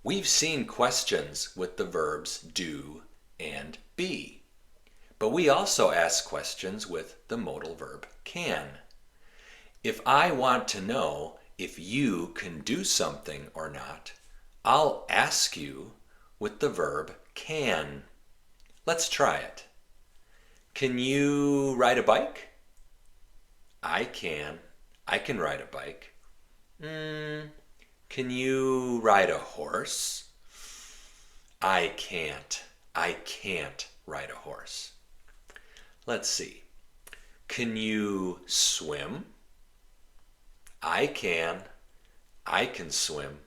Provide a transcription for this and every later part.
We've seen questions with the verbs do and be, but we also ask questions with the modal verb can. If I want to know if you can do something or not, I'll ask you with the verb can. Let's try it. Can you ride a bike? I can. I can ride a bike. Can you ride a horse? I can't. I can't ride a horse. Let's see. Can you swim? I can. I can swim.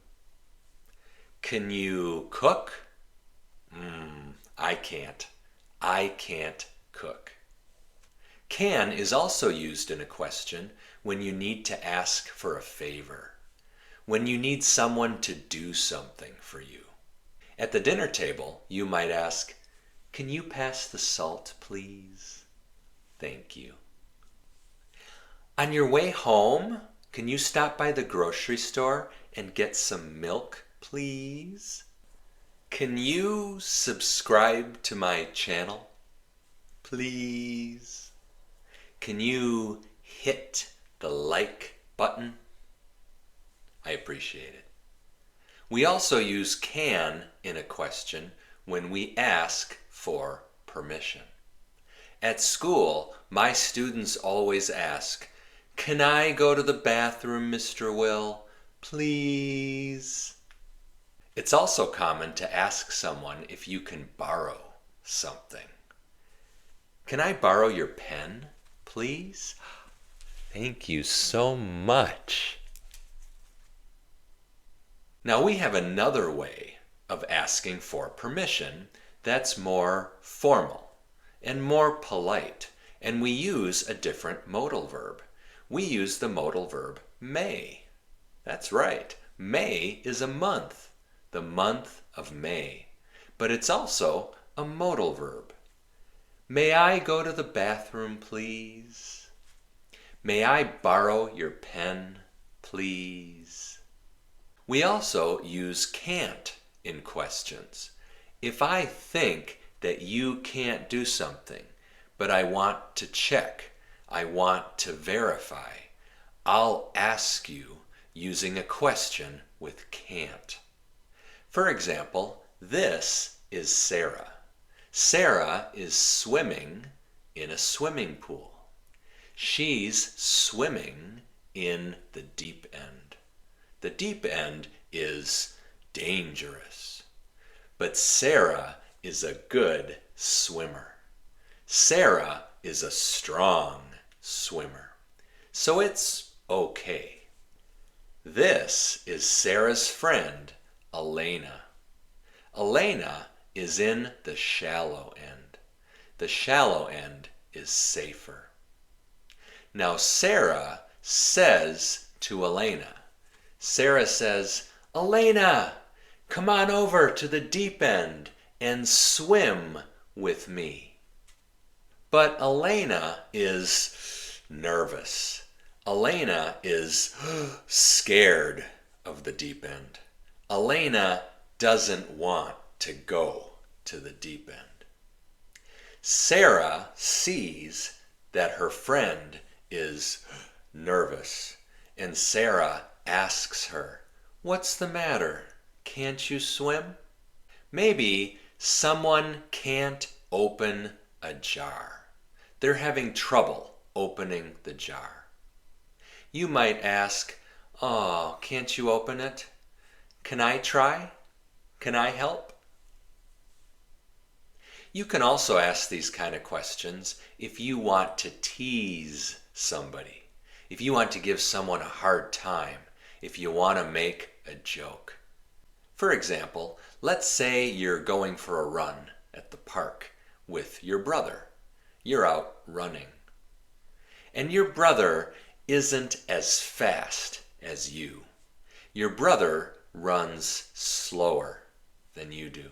Can you cook? I can't. I can't cook. Can is also used in a question when you need to ask for a favor, when you need someone to do something for you. At the dinner table, you might ask, "Can you pass the salt, please?" Thank you. On your way home, can you stop by the grocery store and get some milk, please? Can you subscribe to my channel, please? Can you hit the like button? I appreciate it. We also use can in a question when we ask for permission. At school, my students always ask, "Can I go to the bathroom, Mr. Will? Please?" It's also common to ask someone if you can borrow something. "Can I borrow your pen, please?" Thank you so much. Now we have another way of asking for permission that's more formal and more polite, and we use a different modal verb. We use the modal verb may. That's right, May is a month, the month of May, but it's also a modal verb. May I go to the bathroom, please? May I borrow your pen, please? We also use can't in questions. If I think that you can't do something, but I want to check, I want to verify, I'll ask you using a question with can't. For example, this is Sarah. Sarah is swimming in a swimming pool. She's swimming in the deep end. The deep end is dangerous. But Sarah is a good swimmer. Sarah is a strong swimmer. So it's okay. This is Sarah's friend, Elena. Elena is in the shallow end. The shallow end is safer. Now Sarah says to Elena, Sarah says, "Elena, come on over to the deep end and swim with me." But Elena is nervous. Elena is scared of the deep end. Elena doesn't want to go to the deep end. Sarah sees that her friend is nervous, and Sarah asks her, "What's the matter? Can't you swim?" Maybe someone can't open a jar. They're having trouble opening the jar. You might ask, "Oh, can't you open it? Can I try? Can I help?" You can also ask these kind of questions if you want to tease somebody, if you want to give someone a hard time, if you want to make a joke. For example, let's say you're going for a run at the park with your brother. You're out running. And your brother isn't as fast as you. Your brother runs slower than you do.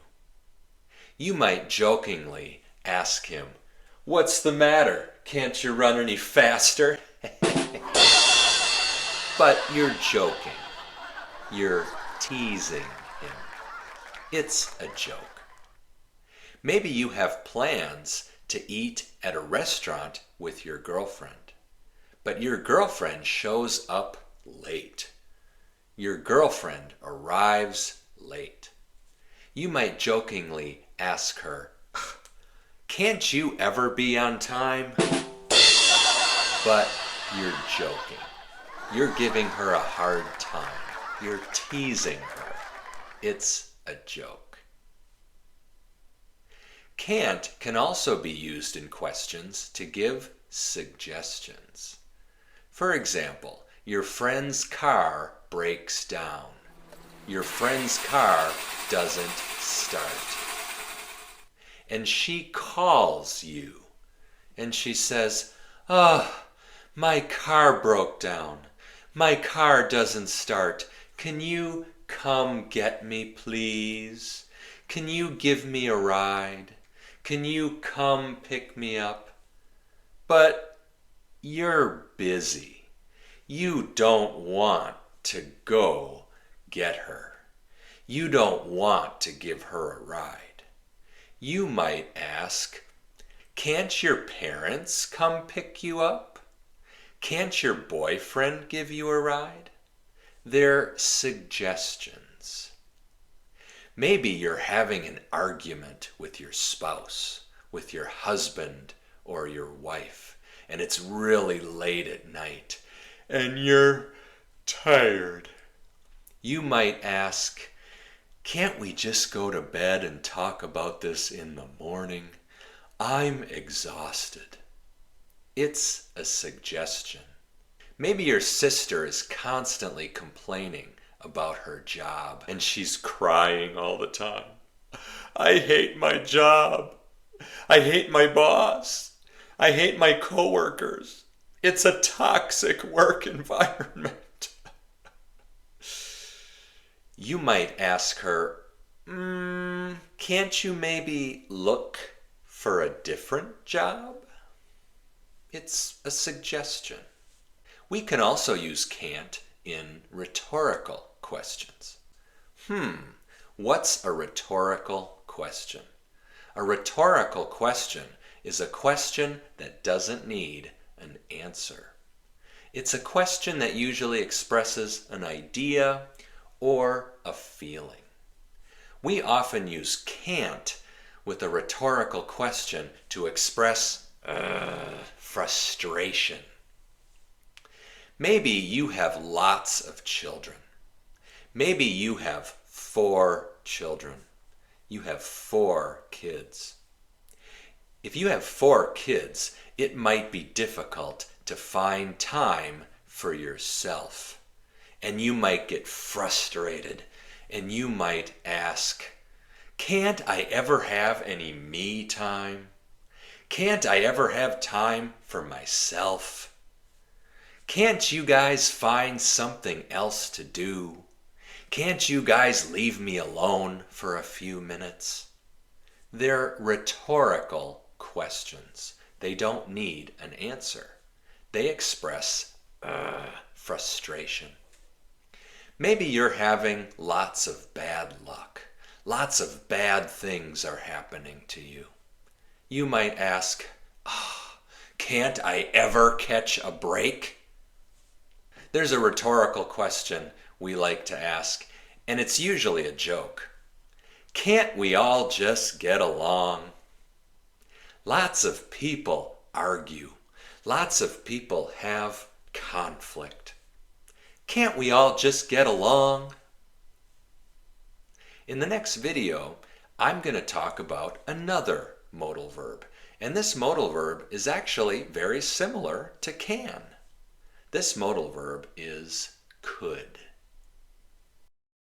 You might jokingly ask him, "What's the matter? Can't you run any faster?" But you're joking. You're teasing him. It's a joke. Maybe you have plans to eat at a restaurant with your girlfriend, but your girlfriend shows up late. Your girlfriend arrives late. You might jokingly ask her, "Can't you ever be on time?" But you're joking. You're giving her a hard time. You're teasing her. It's a joke. Can't can also be used in questions to give suggestions. For example, your friend's car breaks down. Your friend's car doesn't start. And she calls you. And she says, "Oh, my car broke down. My car doesn't start. Can you come get me, please? Can you give me a ride? Can you come pick me up?" But you're busy. You don't want to go get her. You don't want to give her a ride. You might ask, "Can't your parents come pick you up? Can't your boyfriend give you a ride?" They're suggestions. Maybe you're having an argument with your spouse, with your husband or your wife, and it's really late at night, and you're tired. You might ask, "Can't we just go to bed and talk about this in the morning? I'm exhausted." It's a suggestion. Maybe your sister is constantly complaining about her job and she's crying all the time. "I hate my job. I hate my boss. I hate my coworkers. It's a toxic work environment." You might ask her, "Can't you maybe look for a different job?" It's a suggestion. We can also use can't in rhetorical questions. What's a rhetorical question? A rhetorical question is a question that doesn't need an answer. It's a question that usually expresses an idea or a feeling. We often use can't with a rhetorical question to express frustration. Maybe you have lots of children. Maybe you have 4 children. You have 4 kids. If you have 4 kids, it might be difficult to find time for yourself. And you might get frustrated and you might ask, "Can't I ever have any me time? Can't I ever have time for myself? Can't you guys find something else to do? Can't you guys leave me alone for a few minutes?" They're rhetorical questions. They don't need an answer. They express frustration. Maybe you're having lots of bad luck. Lots of bad things are happening to you. You might ask, "Can't I ever catch a break?" There's a rhetorical question we like to ask, and it's usually a joke. "Can't we all just get along?" Lots of people argue. Lots of people have conflict. Can't we all just get along? In the next video, I'm going to talk about another modal verb. And this modal verb is actually very similar to can. This modal verb is could.